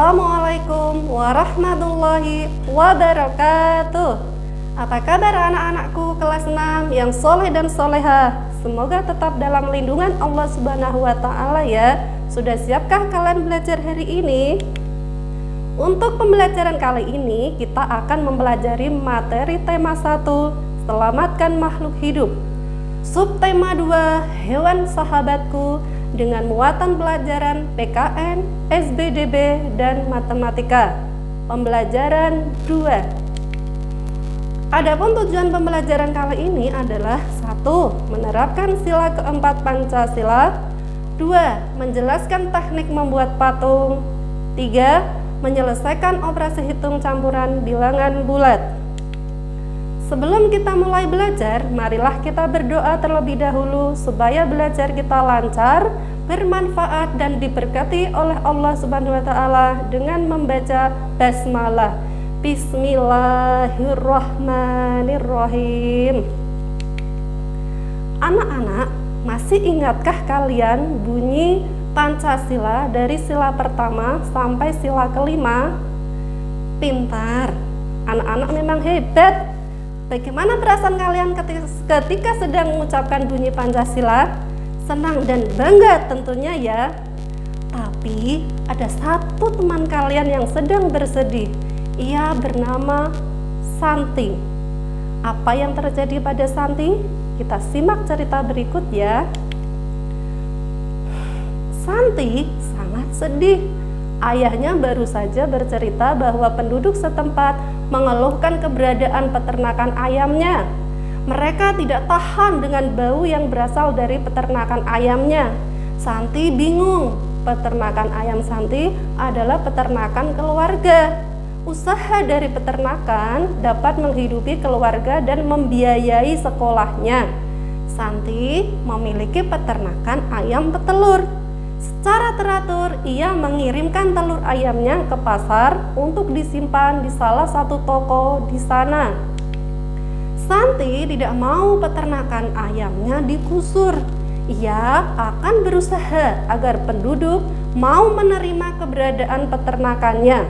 Assalamualaikum warahmatullahi wabarakatuh. Apa kabar anak-anakku kelas 6 yang soleh dan soleha? Semoga tetap dalam lindungan Allah Subhanahu wa Ta'ala ya. Sudah siapkah kalian belajar hari ini? Untuk pembelajaran kali ini kita akan mempelajari materi tema 1, selamatkan makhluk hidup. Subtema 2, hewan sahabatku, dengan muatan pelajaran PKN, SBDB, dan matematika. Pembelajaran 2. Adapun tujuan pembelajaran kali ini adalah 1. Menerapkan sila keempat Pancasila. 2. Menjelaskan teknik membuat patung. 3. Menyelesaikan operasi hitung campuran bilangan bulat. Sebelum kita mulai belajar, marilah kita berdoa terlebih dahulu supaya belajar kita lancar, bermanfaat dan diberkati oleh Allah Subhanahu wa Ta'ala dengan membaca basmalah. Bismillahirrahmanirrahim. Anak-anak, masih ingatkah kalian bunyi Pancasila dari sila pertama sampai sila kelima? Pintar, anak-anak memang hebat. Bagaimana perasaan kalian ketika sedang mengucapkan bunyi Pancasila? Senang dan bangga tentunya ya. Tapi ada satu teman kalian yang sedang bersedih. Ia bernama Santi. Apa yang terjadi pada Santi? Kita simak cerita berikut ya. Santi sangat sedih. Ayahnya baru saja bercerita bahwa penduduk setempat mengeluhkan keberadaan peternakan ayamnya. Mereka tidak tahan dengan bau yang berasal dari peternakan ayamnya. Santi bingung. Peternakan ayam Santi adalah peternakan keluarga. Usaha dari peternakan dapat menghidupi keluarga dan membiayai sekolahnya. Santi memiliki peternakan ayam petelur. Secara teratur, ia mengirimkan telur ayamnya ke pasar untuk disimpan di salah satu toko di sana. Santi tidak mau peternakan ayamnya digusur. Ia akan berusaha agar penduduk mau menerima keberadaan peternakannya.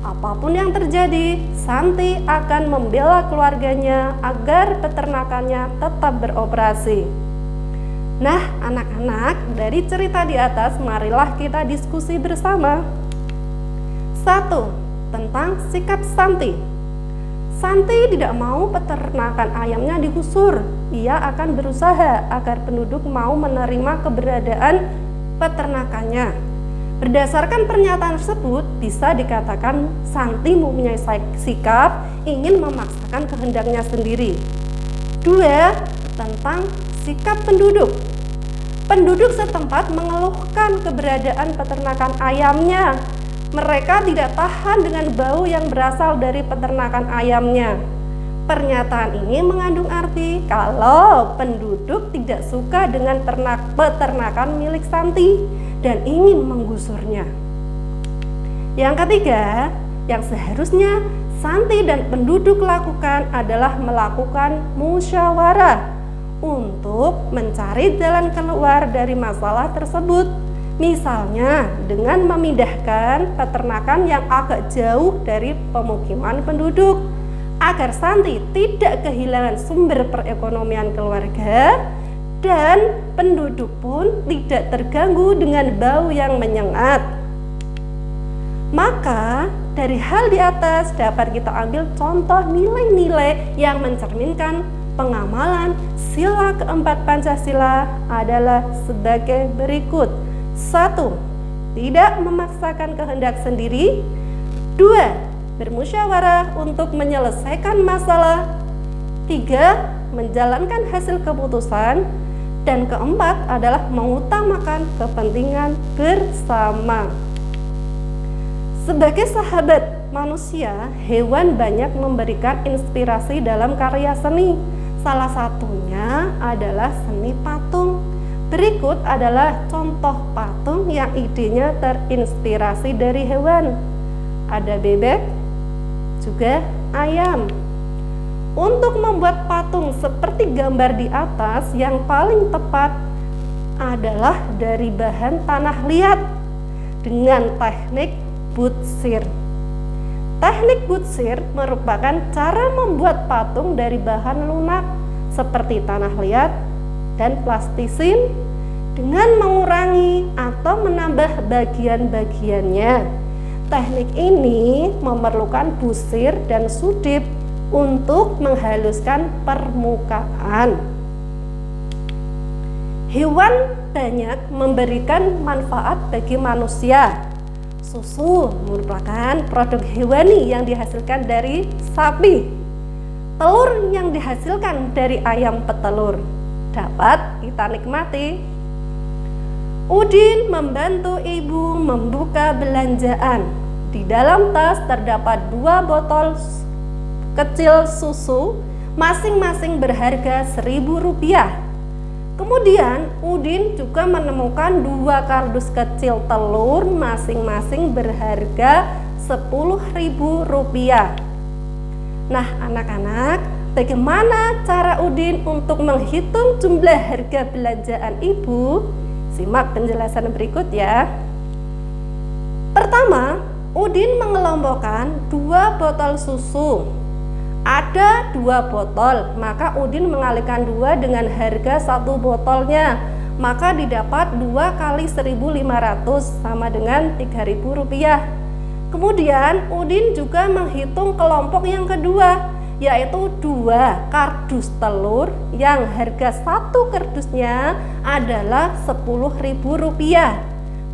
Apapun yang terjadi, Santi akan membela keluarganya agar peternakannya tetap beroperasi. Nah, anak-anak, dari cerita di atas marilah kita diskusi bersama. 1. Tentang sikap Santi. Santi tidak mau peternakan ayamnya digusur. Ia akan berusaha agar penduduk mau menerima keberadaan peternakannya. Berdasarkan pernyataan tersebut, bisa dikatakan Santi mempunyai sikap ingin memaksakan kehendaknya sendiri. 2. Tentang sikap penduduk. Penduduk setempat mengeluhkan keberadaan peternakan ayamnya. Mereka tidak tahan dengan bau yang berasal dari peternakan ayamnya. Pernyataan ini mengandung arti kalau penduduk tidak suka dengan peternakan milik Santi dan ingin menggusurnya. Yang ketiga, yang seharusnya Santi dan penduduk lakukan adalah melakukan musyawarah untuk mencari jalan keluar dari masalah tersebut. Misalnya dengan memindahkan peternakan yang agak jauh dari pemukiman penduduk agar Santi tidak kehilangan sumber perekonomian keluarga dan penduduk pun tidak terganggu dengan bau yang menyengat. Maka dari hal di atas dapat kita ambil contoh nilai-nilai yang mencerminkan pengamalan sila keempat Pancasila adalah sebagai berikut. 1. Tidak memaksakan kehendak sendiri. 2. Bermusyawarah untuk menyelesaikan masalah. 3. Menjalankan hasil keputusan. Dan keempat adalah mengutamakan kepentingan bersama. Sebagai sahabat manusia, hewan banyak memberikan inspirasi dalam karya seni. Salah satunya adalah seni patung. Berikut adalah contoh patung yang idenya terinspirasi dari hewan. Ada bebek, juga ayam. Untuk membuat patung seperti gambar di atas, yang paling tepat adalah dari bahan tanah liat dengan teknik butsir. Teknik butsir merupakan cara membuat patung dari bahan lunak seperti tanah liat dan plastisin dengan mengurangi atau menambah bagian-bagiannya. Teknik ini memerlukan busir dan sudip untuk menghaluskan permukaan. Hewan banyak memberikan manfaat bagi manusia. Susu merupakan produk hewani yang dihasilkan dari sapi. Telur yang dihasilkan dari ayam petelur dapat kita nikmati. Udin membantu ibu membuka belanjaan. Di dalam tas terdapat 2 botol kecil susu, masing-masing berharga Rp1.000. Kemudian Udin juga menemukan 2 kardus kecil telur, masing-masing berharga Rp10.000. Nah anak-anak, bagaimana cara Udin untuk menghitung jumlah harga belanjaan ibu? Simak penjelasan berikut ya. Pertama, Udin mengelompokkan 2 botol susu. Ada 2 botol, maka Udin mengalihkan 2 dengan harga 1 botolnya. Maka didapat 2 kali 1.500 sama dengan Rp3.000. Kemudian Udin juga menghitung kelompok yang kedua, yaitu 2 kardus telur yang harga 1 kardusnya adalah Rp10.000.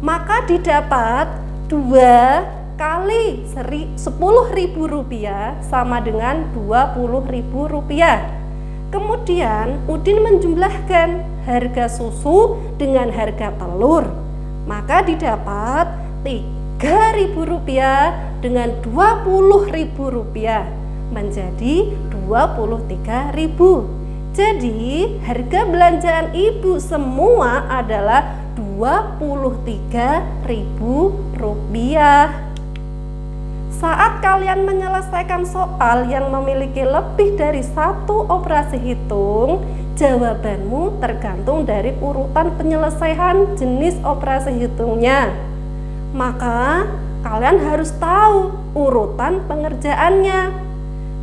Maka didapat 2 kali Rp10.000 sama dengan Rp20.000. Kemudian Udin menjumlahkan harga susu dengan harga telur, maka didapat Rp3.000 dengan Rp20.000 menjadi Rp23.000. Jadi harga belanjaan ibu semua adalah Rp23.000. Saat kalian menyelesaikan soal yang memiliki lebih dari 1 operasi hitung, jawabanmu tergantung dari urutan penyelesaian jenis operasi hitungnya. Maka kalian harus tahu urutan pengerjaannya.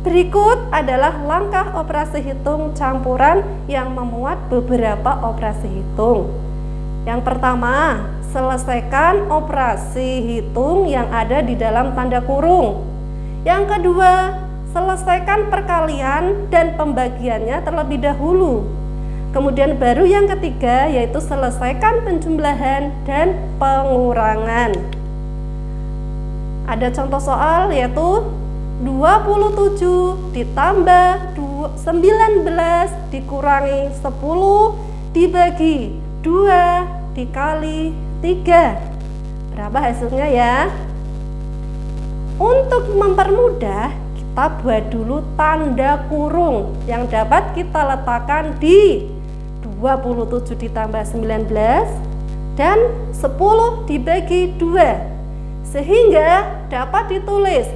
Berikut adalah langkah operasi hitung campuran yang memuat beberapa operasi hitung. Yang pertama, selesaikan operasi hitung yang ada di dalam tanda kurung. Yang kedua, selesaikan perkalian dan pembagiannya terlebih dahulu. Kemudian baru yang ketiga, yaitu selesaikan penjumlahan dan pengurangan. Ada contoh soal yaitu 27 ditambah 19 dikurangi 10 dibagi 2 dikali 3. Berapa hasilnya ya? Untuk mempermudah, kita buat dulu tanda kurung yang dapat kita letakkan di 27 ditambah 19 dan 10 dibagi 2, sehingga dapat ditulis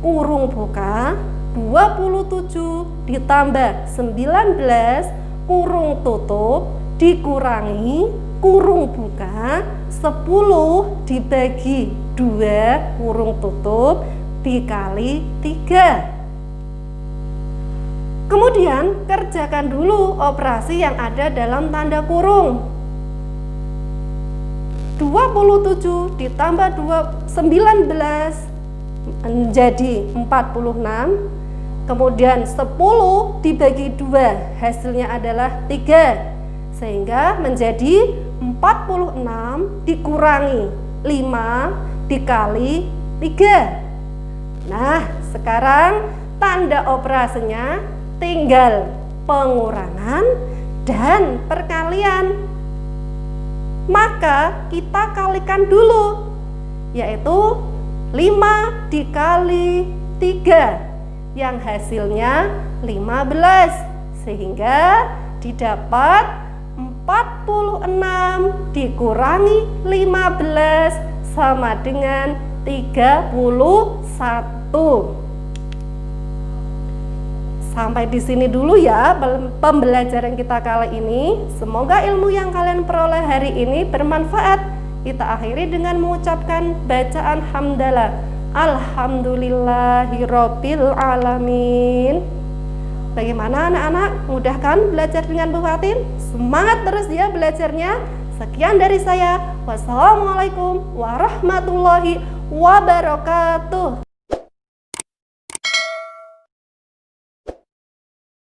kurung buka 27 ditambah 19 kurung tutup dikurangi kurung buka 10 dibagi 2 kurung tutup dikali 3. Kemudian kerjakan dulu operasi yang ada dalam tanda kurung. 27 ditambah 19 menjadi 46. Kemudian 10 dibagi 2 hasilnya adalah 3. Sehingga menjadi 46 dikurangi 5 dikali 3. Nah, sekarang tanda operasinya tinggal pengurangan dan perkalian. Maka kita kalikan dulu, yaitu 5 dikali 3 yang hasilnya 15, sehingga didapat 46 dikurangi 15 sama dengan 31. Sampai di sini dulu ya pembelajaran kita kali ini. Semoga ilmu yang kalian peroleh hari ini bermanfaat. kita akhiri dengan mengucapkan bacaan hamdalah. Alhamdulillahirabbil alamin. Bagaimana anak-anak? Mudah kan belajar dengan Bu Fatin? Semangat terus ya belajarnya. Sekian dari saya. Wassalamualaikum warahmatullahi wabarakatuh.